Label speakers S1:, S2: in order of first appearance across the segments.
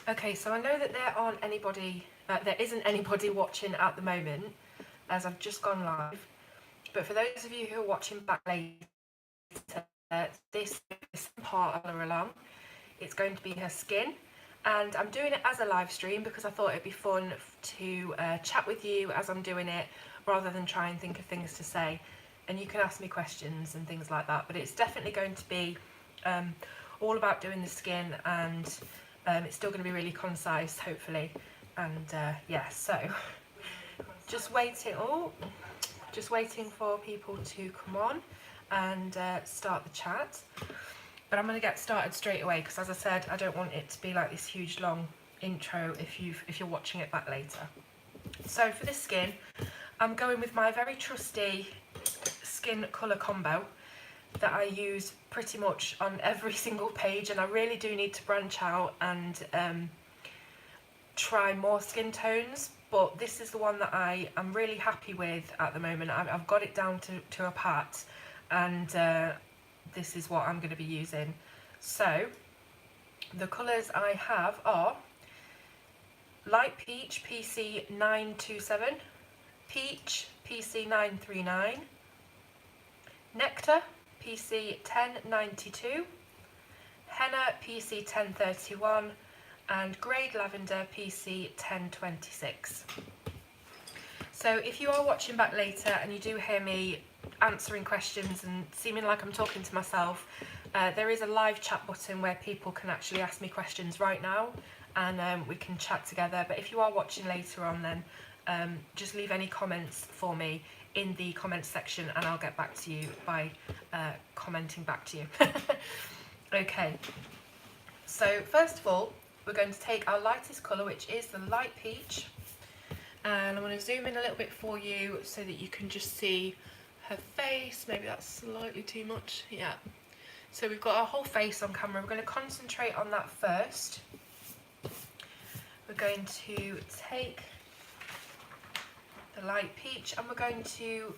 S1: Okay, so I know that there isn't anybody watching at the moment, as I've just gone live. But for those of you who are watching back later, this part of her along, it's going to be her skin, and I'm doing it as a live stream because I thought it'd be fun to chat with you as I'm doing it, rather than try and think of things to say. And you can ask me questions and things like that. But it's definitely going to be all about doing the skin, and it's still going to be really concise, hopefully. And yeah, so just waiting for people to come on and start the chat. But I'm going to get started straight away because, as I said, I don't want it to be like this huge long intro if you're watching it back later. So for this skin, I'm going with my very trusty skin colour combo that I use pretty much on every single page, and I really do need to branch out and try more skin tones, but this is the one that I am really happy with at the moment. I've got it down to a pat, and this is what I'm going to be using. So the colours I have are Light Peach PC 927, Peach PC 939, Nectar PC 1092, Henna PC 1031, and Grade Lavender PC 1026. So if you are watching back later and you do hear me answering questions and seeming like I'm talking to myself, there is a live chat button where people can actually ask me questions right now, and we can chat together. But if you are watching later on, then just leave any comments for me in the comments section, and I'll get back to you by commenting back to you. Okay, so first of all, we're going to take our lightest colour, which is the light peach, and I'm going to zoom in a little bit for you so that you can just see her face. Maybe that's slightly too much. Yeah. So we've got our whole face on camera. We're going to concentrate on that first. We're going to take the light peach and we're going to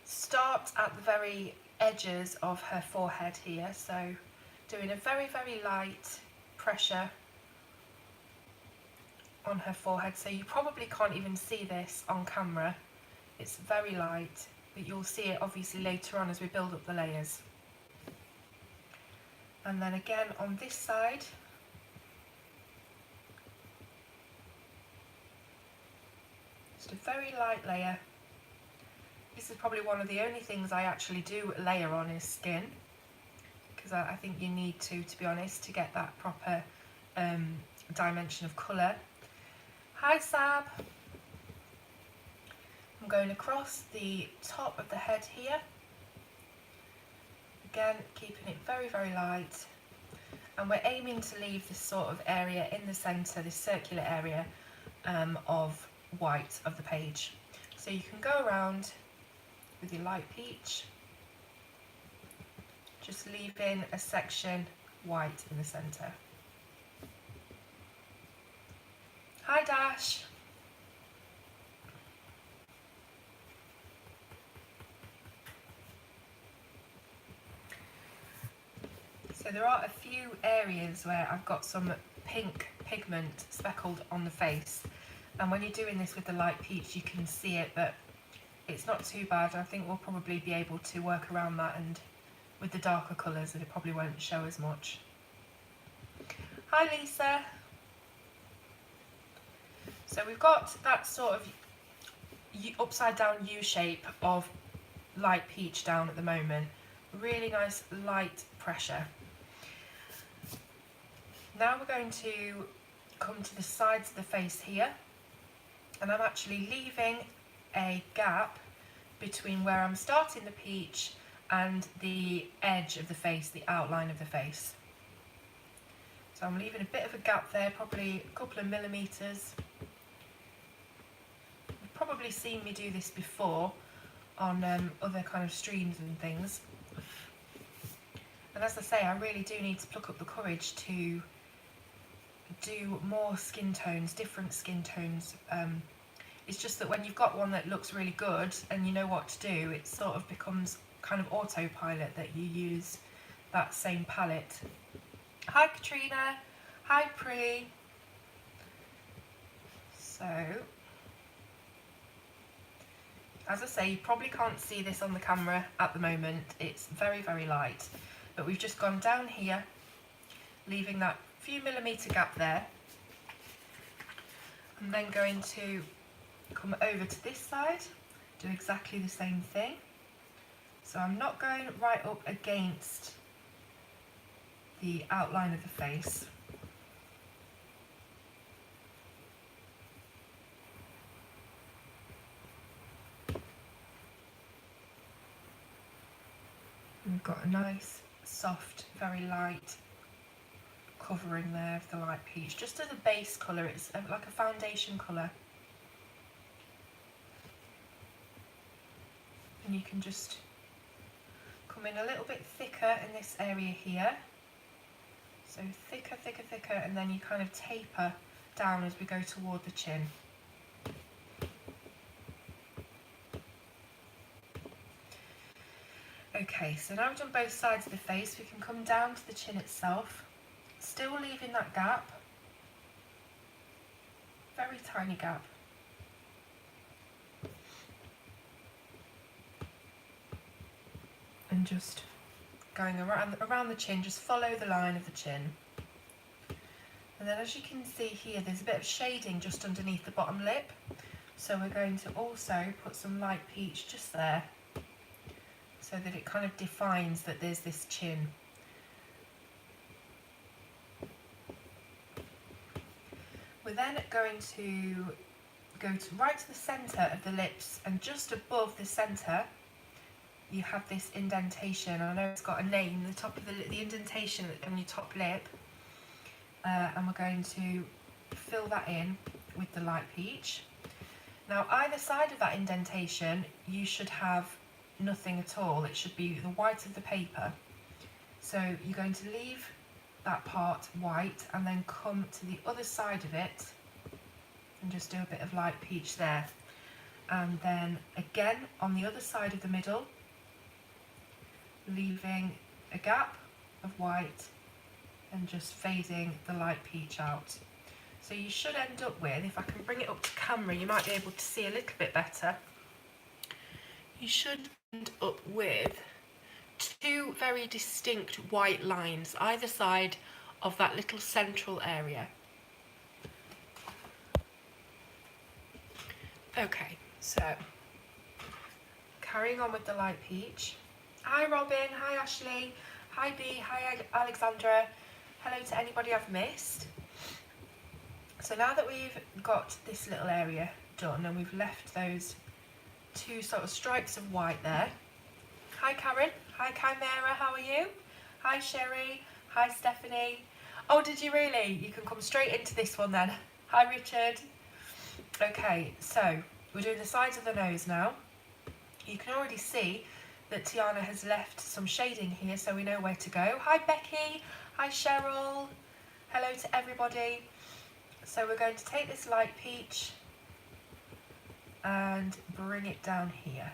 S1: start at the very edges of her forehead here. So doing a very, very light pressure on her forehead. So you probably can't even see this on camera. It's very light, but you'll see it obviously later on as we build up the layers. And then again on this side, just a very light layer. This is probably one of the only things I actually do layer on is skin, because I think you need to be honest, to get that proper dimension of colour. Hi Sab! I'm going across the top of the head here. Again, keeping it very, very light. And we're aiming to leave this sort of area in the centre, this circular area of white of the page. So you can go around with your light peach, just leaving a section white in the centre. Hi Dash! So there are a few areas where I've got some pink pigment speckled on the face, and when you're doing this with the light peach you can see it, but it's not too bad. I think we'll probably be able to work around that, and with the darker colours it probably won't show as much. Hi Lisa! So we've got that sort of upside down U shape of light peach down at the moment. Really nice light pressure. Now we're going to come to the sides of the face here, and I'm actually leaving a gap between where I'm starting the peach and the edge of the face, the outline of the face. So I'm leaving a bit of a gap there, probably a couple of millimetres. You've probably seen me do this before on other kind of streams and things. And as I say, I really do need to pluck up the courage to do more skin tones, different skin tones. It's just that when you've got one that looks really good and you know what to do, it sort of becomes kind of autopilot that you use that same palette. Hi Katrina! Hi Pri. So, as I say, you probably can't see this on the camera at the moment. It's very, very light. But we've just gone down here, leaving that few millimetre gap there. I'm then going to come over to this side, do exactly the same thing. So I'm not going right up against the outline of the face. We've got a nice, soft, very light covering there of the light peach. Just as a base colour, it's like a foundation colour. And you can just come in a little bit thicker in this area here. So thicker, thicker, thicker, and then you kind of taper down as we go toward the chin. Okay, so now we've done both sides of the face, we can come down to the chin itself, still leaving that gap, very tiny gap. And just going around the chin, just follow the line of the chin. And then as you can see here, there's a bit of shading just underneath the bottom lip. So we're going to also put some light peach just there, so that it kind of defines that there's this chin. We're then going to go right to the centre of the lips, and just above the centre you have this indentation. I know it's got a name, the top of the indentation on your top lip, and we're going to fill that in with the light peach. Now either side of that indentation you should have nothing at all, it should be the white of the paper. So you're going to leave that part white and then come to the other side of it and just do a bit of light peach there. And then again on the other side of the middle, leaving a gap of white and just fading the light peach out. So you should end up with, if I can bring it up to camera, you might be able to see a little bit better. You should end up with two very distinct white lines either side of that little central area. Okay, so carrying on with the light peach. Hi Robin, hi Ashley, hi Bea, hi Alexandra, hello to anybody I've missed. So now that we've got this little area done and we've left those two sort of stripes of white there. Hi Karen, hi Chimera, how are you? Hi Sherry, hi Stephanie. Oh, did you really? You can come straight into this one then. Hi Richard. Okay, so we're doing the sides of the nose now. You can already see that Tiana has left some shading here, so we know where to go. Hi Becky, hi Cheryl, hello to everybody. So we're going to take this light peach and bring it down here.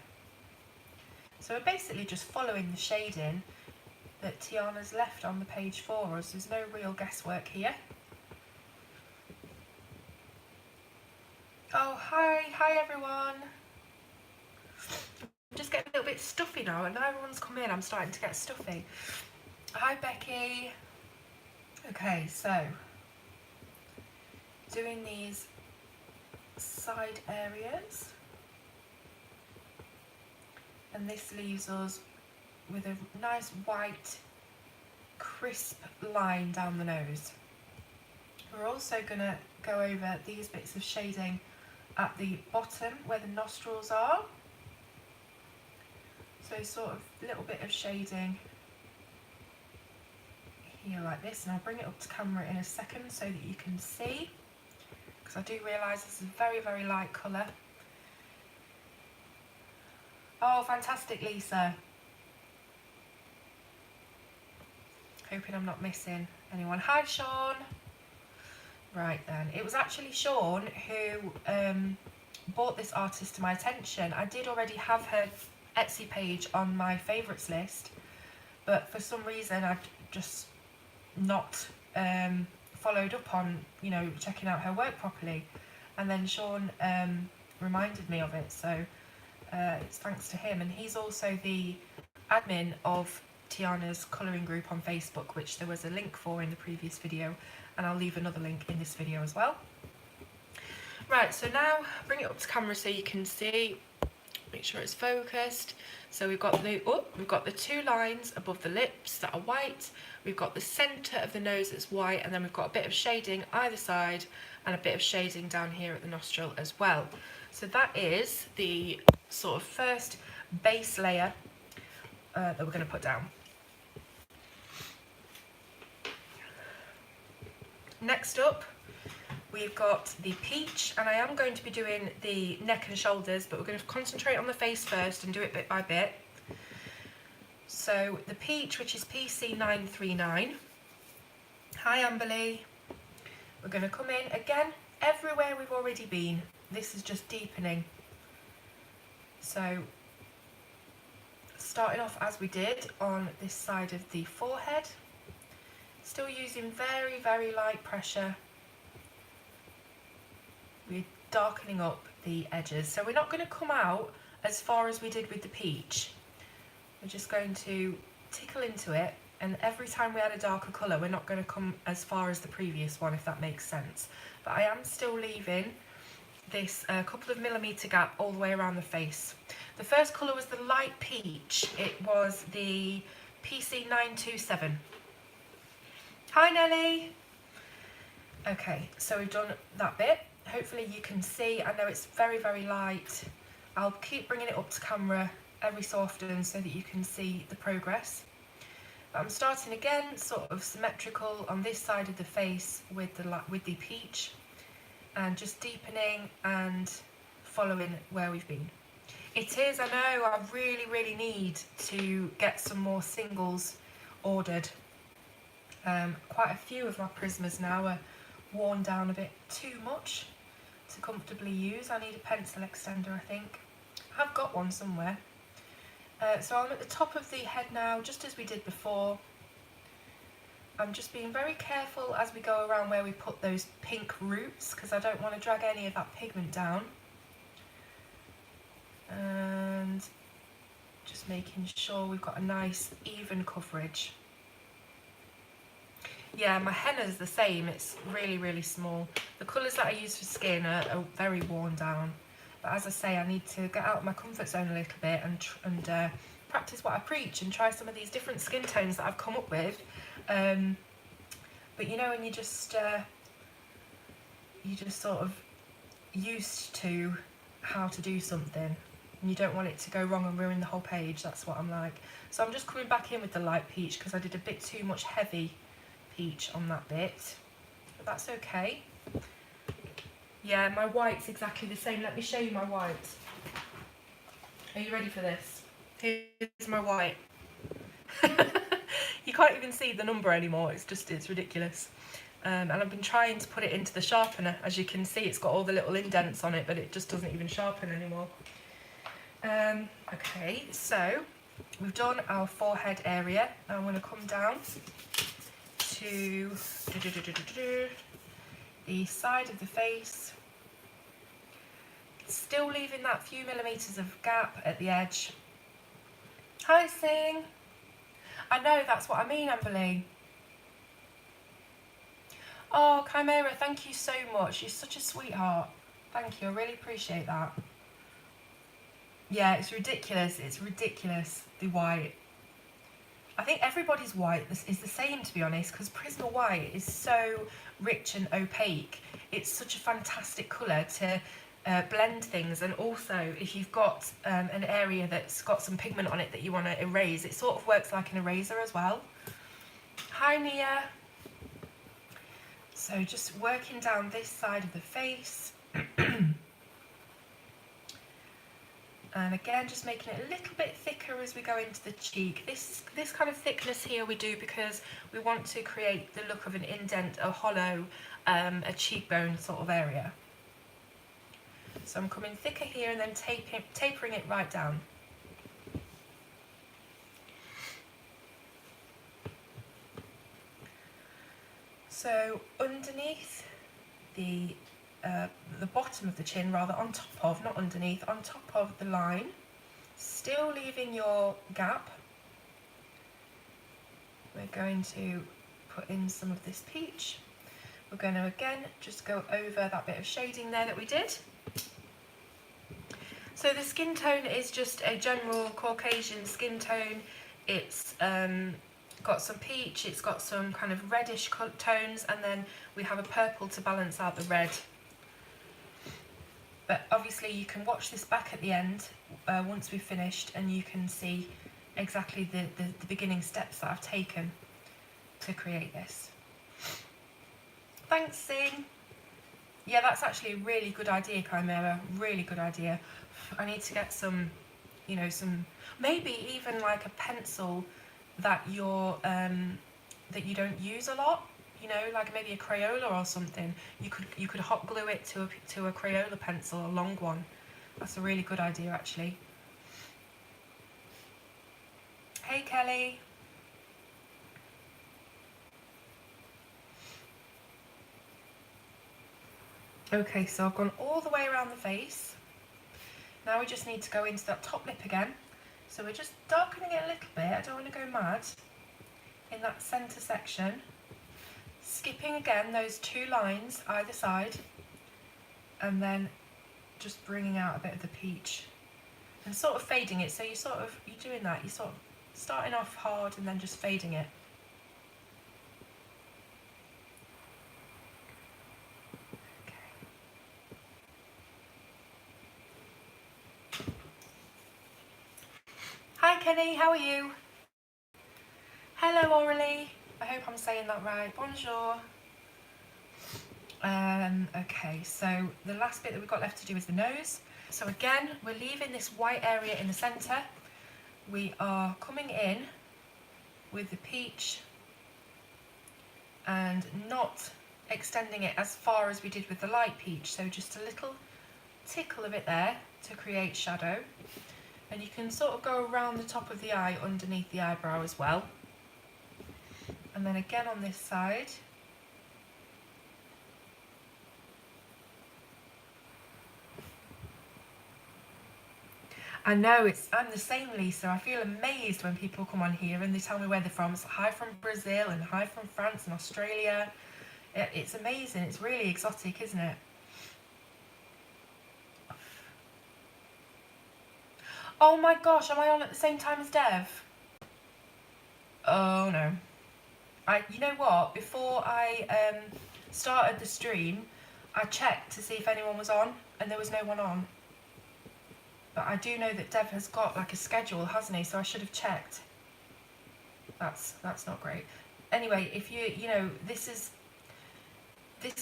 S1: So we're basically just following the shading that Tiana's left on the page for us. There's no real guesswork here. Oh, hi everyone. I'm just getting a little bit stuffy now, and now everyone's come in, I'm starting to get stuffy. Hi Becky. Okay, so doing these side areas, and this leaves us with a nice white crisp line down the nose. We're also going to go over these bits of shading at the bottom where the nostrils are, so sort of a little bit of shading here like this, and I'll bring it up to camera in a second so that you can see, because I do realise this is a very, very light colour. Oh, fantastic, Lisa. Hoping I'm not missing anyone. Hi, Sean. Right then, it was actually Sean who brought this artist to my attention. I did already have her Etsy page on my favourites list, but for some reason I'd just not followed up on, you know, checking out her work properly. And then Sean reminded me of it, so it's thanks to him. And he's also the admin of Tiana's colouring group on Facebook, which there was a link for in the previous video, and I'll leave another link in this video as well. Right, so now bring it up to camera so you can see, make sure it's focused. So we've got the two lines above the lips that are white, we've got the centre of the nose that's white, and then we've got a bit of shading either side and a bit of shading down here at the nostril as well. So that is the sort of first base layer that we're going to put down. Next up, we've got the peach, and I am going to be doing the neck and shoulders, but we're going to concentrate on the face first and do it bit by bit. So the peach, which is PC 939. Hi Amberly. We're going to come in again everywhere we've already been. This is just deepening. So starting off as we did on this side of the forehead, still using very, very light pressure. We're darkening up the edges. So we're not going to come out as far as we did with the peach. We're just going to tickle into it, and every time we add a darker colour, we're not going to come as far as the previous one, if that makes sense. But I am still leaving this couple of millimetre gap all the way around the face. The first colour was the light peach. It was the PC 927. Hi Nelly! Okay, so we've done that bit. Hopefully you can see. I know it's very, very light. I'll keep bringing it up to camera every so often so that you can see the progress. But I'm starting again sort of symmetrical on this side of the face with the peach, and just deepening and following where we've been. It is, I know, I really, really need to get some more singles ordered. Quite a few of my Prismas now are worn down a bit too much to comfortably use. I need a pencil extender, I think. I've got one somewhere. So I'm at the top of the head now, just as we did before. I'm just being very careful as we go around where we put those pink roots, because I don't want to drag any of that pigment down. And just making sure we've got a nice even coverage. Yeah, my henna's the same, it's really, really small. The colours that I use for skin are very worn down. But as I say, I need to get out of my comfort zone a little bit and practice what I preach and try some of these different skin tones that I've come up with. But you know, when you just sort of used to how to do something and you don't want it to go wrong and ruin the whole page, that's what I'm like. So I'm just coming back in with the light peach because I did a bit too much heavy peach on that bit, but that's okay. Yeah, my white's exactly the same. Let me show you my white. Are you ready for this? Here's my white. You can't even see the number anymore. It's ridiculous. And I've been trying to put it into the sharpener. As you can see, it's got all the little indents on it, but it just doesn't even sharpen anymore. Okay, so we've done our forehead area. Now I'm going to come down to the side of the face, still leaving that few millimetres of gap at the edge. Hi Sing! I know, that's what I mean, Amberly. Oh, Chimera, thank you so much. You're such a sweetheart. Thank you, I really appreciate that. Yeah, it's ridiculous, the white. I think everybody's white is the same, to be honest, because Prisma white is so rich and opaque. It's such a fantastic colour to blend things, and also if you've got an area that's got some pigment on it that you want to erase, it sort of works like an eraser as well. Hi Nia. So just working down this side of the face. And again, just making it a little bit thicker as we go into the cheek. This kind of thickness here we do because we want to create the look of an indent, a hollow, a cheekbone sort of area. So I'm coming thicker here and then tapering it right down. So underneath the bottom of the chin, rather, on top of, not underneath, on top of the line, still leaving your gap, we're going to put in some of this peach. We're going to again just go over that bit of shading there that we did. So the skin tone is just a general Caucasian skin tone. It's got some peach, it's got some kind of reddish tones, and then we have a purple to balance out the red. But obviously you can watch this back at the end once we've finished, and you can see exactly the beginning steps that I've taken to create this. Thanks, Sing. Yeah, that's actually a really good idea, Chimera, really good idea. I need to get some, you know, maybe even like a pencil that that you don't use a lot, you know, like maybe a Crayola or something. You could hot glue it to a Crayola pencil, a long one. That's a really good idea, actually. Hey, Kelly. Okay, so I've gone all the way around the face. Now we just need to go into that top lip again. So we're just darkening it a little bit. I don't want to go mad in that centre section. Skipping again those two lines either side, and then just bringing out a bit of the peach and sort of fading it. So you're doing that. You're sort of starting off hard and then just fading it. Hi Kenny, how are you? Hello Aurelie, I hope I'm saying that right. Bonjour. Okay, so the last bit that we've got left to do is the nose. So again, we're leaving this white area in the centre. We are coming in with the peach and not extending it as far as we did with the light peach. So just a little tickle of it there to create shadow. And you can sort of go around the top of the eye underneath the eyebrow as well. And then again on this side. I know, I'm the same, Lisa. I feel amazed when people come on here and they tell me where they're from. It's hi from Brazil and hi from France and Australia. It's amazing. It's really exotic, isn't it? Oh my gosh, am I on at the same time as Dev? Oh no. You know what? Before I started the stream, I checked to see if anyone was on, and there was no one on. But I do know that Dev has got like a schedule, hasn't he? So I should have checked. That's not great. Anyway, if you know, this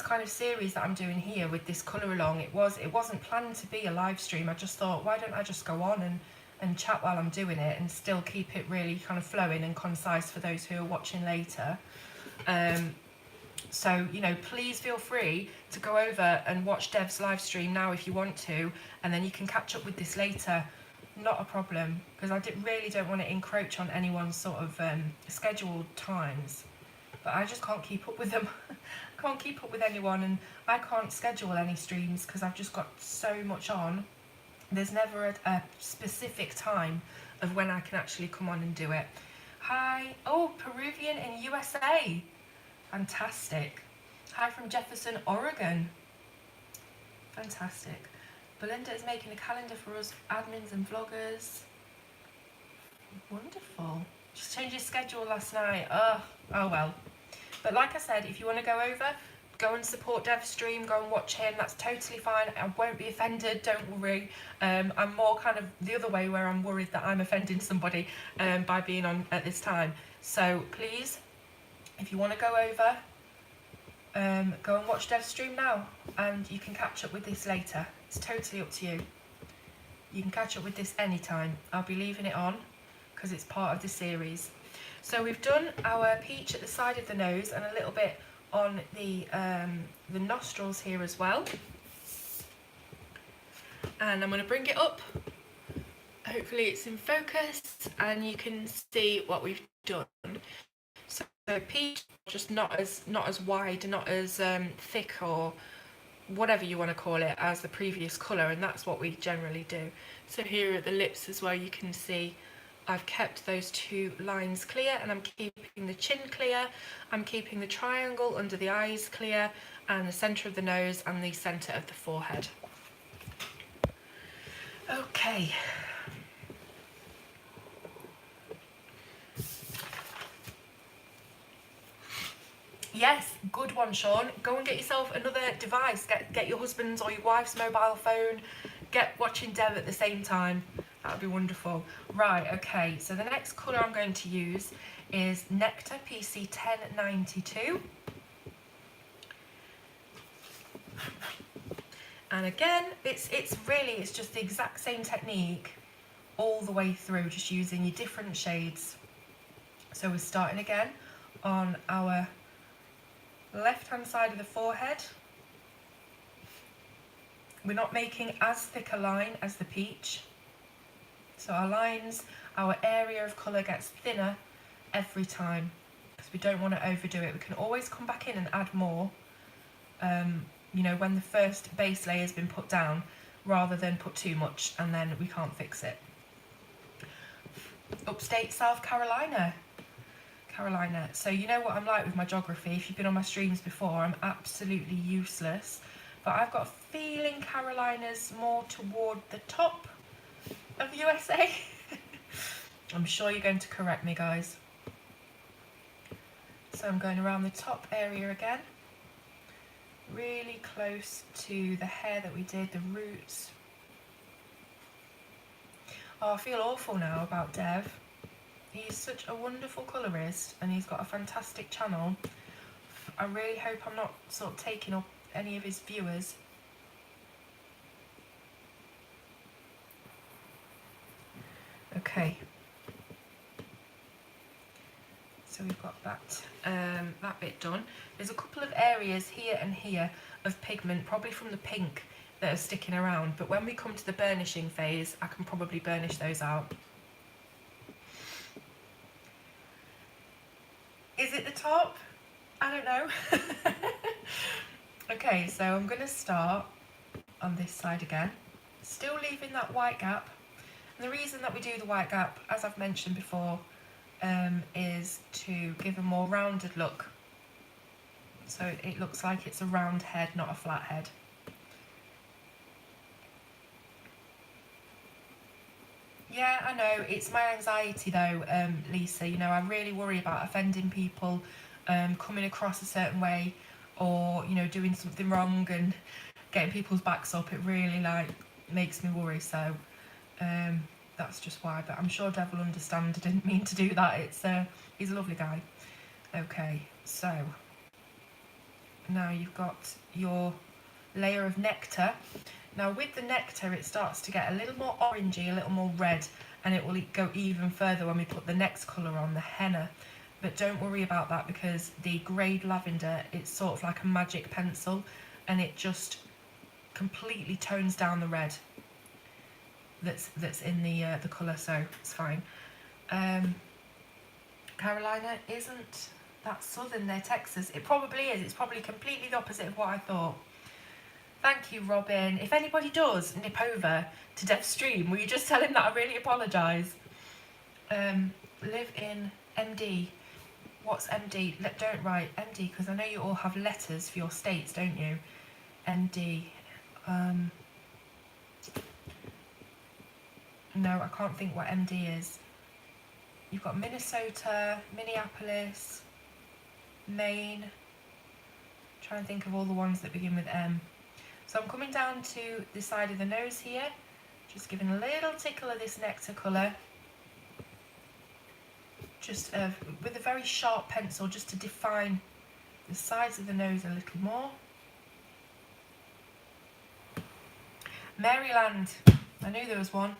S1: kind of series that I'm doing here with this colour along, it wasn't planned to be a live stream. I just thought, why don't I just go on and chat while I'm doing it and still keep it really kind of flowing and concise for those who are watching later. So, you know, please feel free to go over and watch Dev's live stream now if you want to, and then you can catch up with this later. Not a problem, because I really don't want to encroach on anyone's sort of scheduled times. But I just can't keep up with them. I can't keep up with anyone, and I can't schedule any streams because I've just got so much on. There's never a specific time of when I can actually come on and do it. Hi, oh, Peruvian in USA. Fantastic. Hi from Jefferson, Oregon. Fantastic. Belinda is making a calendar for us admins and vloggers. Wonderful. Just changed his schedule last night. Oh well. But like I said, if you want to go over, go and support Dev's stream, go and watch him. That's totally fine. I won't be offended, don't worry. I'm more kind of the other way, where I'm worried that I'm offending somebody by being on at this time. So please, if you want to go over, go and watch Dev's stream now, and you can catch up with this later. It's totally up to you. You can catch up with this anytime. I'll be leaving it on because it's part of the series. So we've done our peach at the side of the nose and a little bit on the nostrils here as well. And I'm going to bring it up. Hopefully it's in focus and you can see what we've done. So So peach, just not as wide, not as thick or whatever you want to call it as the previous colour, and that's what we generally do. So here at the lips as well, you can see I've kept those two lines clear, and I'm keeping the chin clear, I'm keeping the triangle under the eyes clear, and the centre of the nose and the centre of the forehead. Okay. Yes, good one, Sean. Go and get yourself another device. Get your husband's or your wife's mobile phone. Get watching Dev at the same time. That would be wonderful. Right, okay, so the next colour I'm going to use is Nectar Pc 1092. And again, it's just the exact same technique all the way through, just using your different shades. So we're starting again on our left hand side of the forehead. We're not making as thick a line as the peach, so our lines, our area of colour gets thinner every time because we don't want to overdo it. We can always come back in and add more, you know, when the first base layer has been put down, rather than put too much and then we can't fix it. Upstate South Carolina. So you know what I'm like with my geography. If you've been on my streams before, I'm absolutely useless. But I've got a feeling Carolina's more toward the top of the USA. I'm sure you're going to correct me, guys. So I'm going around the top area again. Really close to the hair that we did, the roots. Oh, I feel awful now about Dev. He's such a wonderful colourist and he's got a fantastic channel. I really hope I'm not sort of taking up any of his viewers. Okay. So we've got that, that bit done. There's a couple of areas here and here of pigment, probably from the pink, that are sticking around. But when we come to the burnishing phase, I can probably burnish those out. Is it the top? I don't know. Okay, so I'm going to start on this side again, still leaving that white gap. And the reason that we do the white gap, as I've mentioned before, is to give a more rounded look. So it looks like it's a round head, not a flat head. Yeah, I know, it's my anxiety though, Lisa. You know, I really worry about offending people, coming across a certain way, or, you know, doing something wrong and getting people's backs up. It really, like, makes me worry, so that's just why. But I'm sure Dev will understand. I didn't mean to do that. He's a lovely guy. Okay, so now you've got your layer of nectar. Now with the nectar, it starts to get a little more orangey, a little more red, and it will go even further when we put the next colour on, the henna. But don't worry about that, because the grade lavender, it's sort of like a magic pencil, and it just completely tones down the red that's in the colour, so it's fine. Carolina isn't that southern, they're Texas. It probably is. It's probably completely the opposite of what I thought. Thank you, Robin. If anybody does nip over to Dev's stream, will you just tell him that I really apologise? Live in MD. What's MD? Don't write MD, because I know you all have letters for your states, don't you? MD. No, I can't think what MD is. You've got Minnesota, Minneapolis, Maine. I'm trying to think of all the ones that begin with M. So I'm coming down to the side of the nose here, just giving a little tickle of this nectar colour, just with a very sharp pencil, just to define the sides of the nose a little more. Maryland, I knew there was one.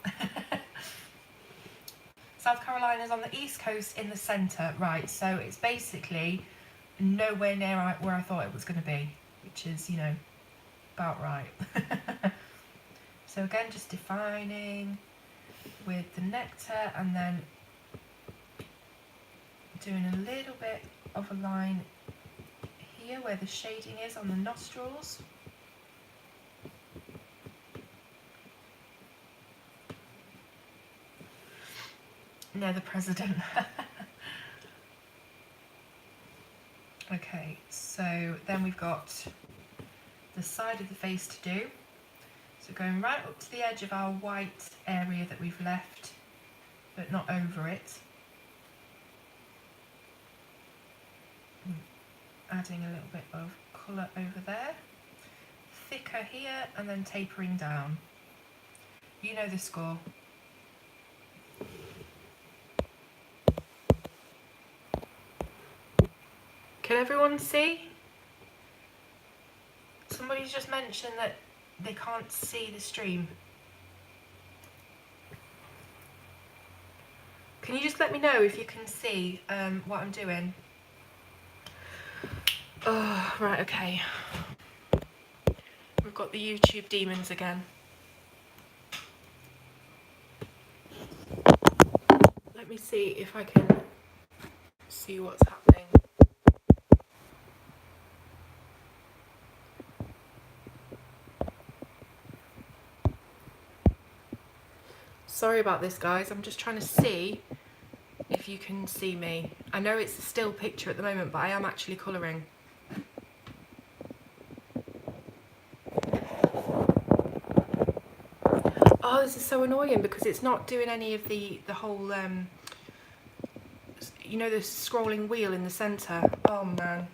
S1: South Carolina's on the east coast in the centre, right, so it's basically nowhere near where I thought it was going to be, which is, you know, about right. So again, just defining with the nectar, and then doing a little bit of a line here where the shading is on the nostrils. No, the president. Okay, so then we've got the side of the face to do. So going right up to the edge of our white area that we've left, but not over it. Adding a little bit of colour over there. Thicker here and then tapering down. You know the score. Can everyone see? Somebody's just mentioned that they can't see the stream. Can you just let me know if you can see what I'm doing? Oh, right, okay. We've got the YouTube demons again. Let me see if I can see what's happening. Sorry about this, guys. I'm just trying to see if you can see me. I know it's a still picture at the moment, but I am actually colouring. Oh, this is so annoying because it's not doing any of the whole, you know, the scrolling wheel in the centre. Oh, man.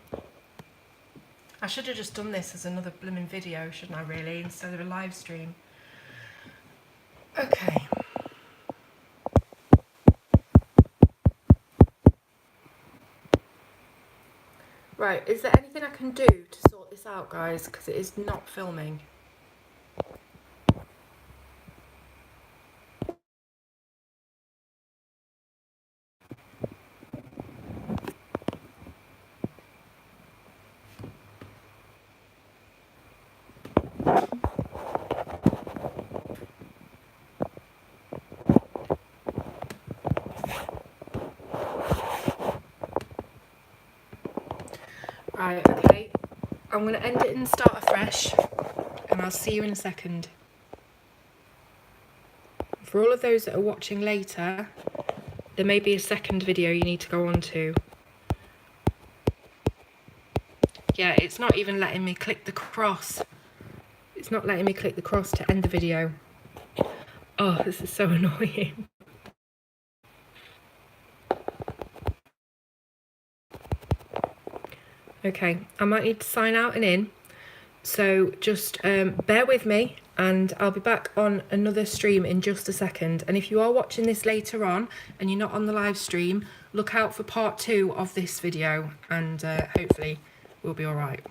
S1: I should have just done this as another blooming video, shouldn't I, really, instead of a live stream. Okay. Right, is there anything I can do to sort this out, guys? Because it is not filming. Right, okay. I'm going to end it and start afresh, and I'll see you in a second. For all of those that are watching later, there may be a second video you need to go on to. Yeah, it's not even letting me click the cross. It's not letting me click the cross to end the video. Oh, this is so annoying. Okay, I might need to sign out and in, so just bear with me and I'll be back on another stream in just a second. And if you are watching this later on and you're not on the live stream, look out for part 2 of this video, and hopefully we'll be all right.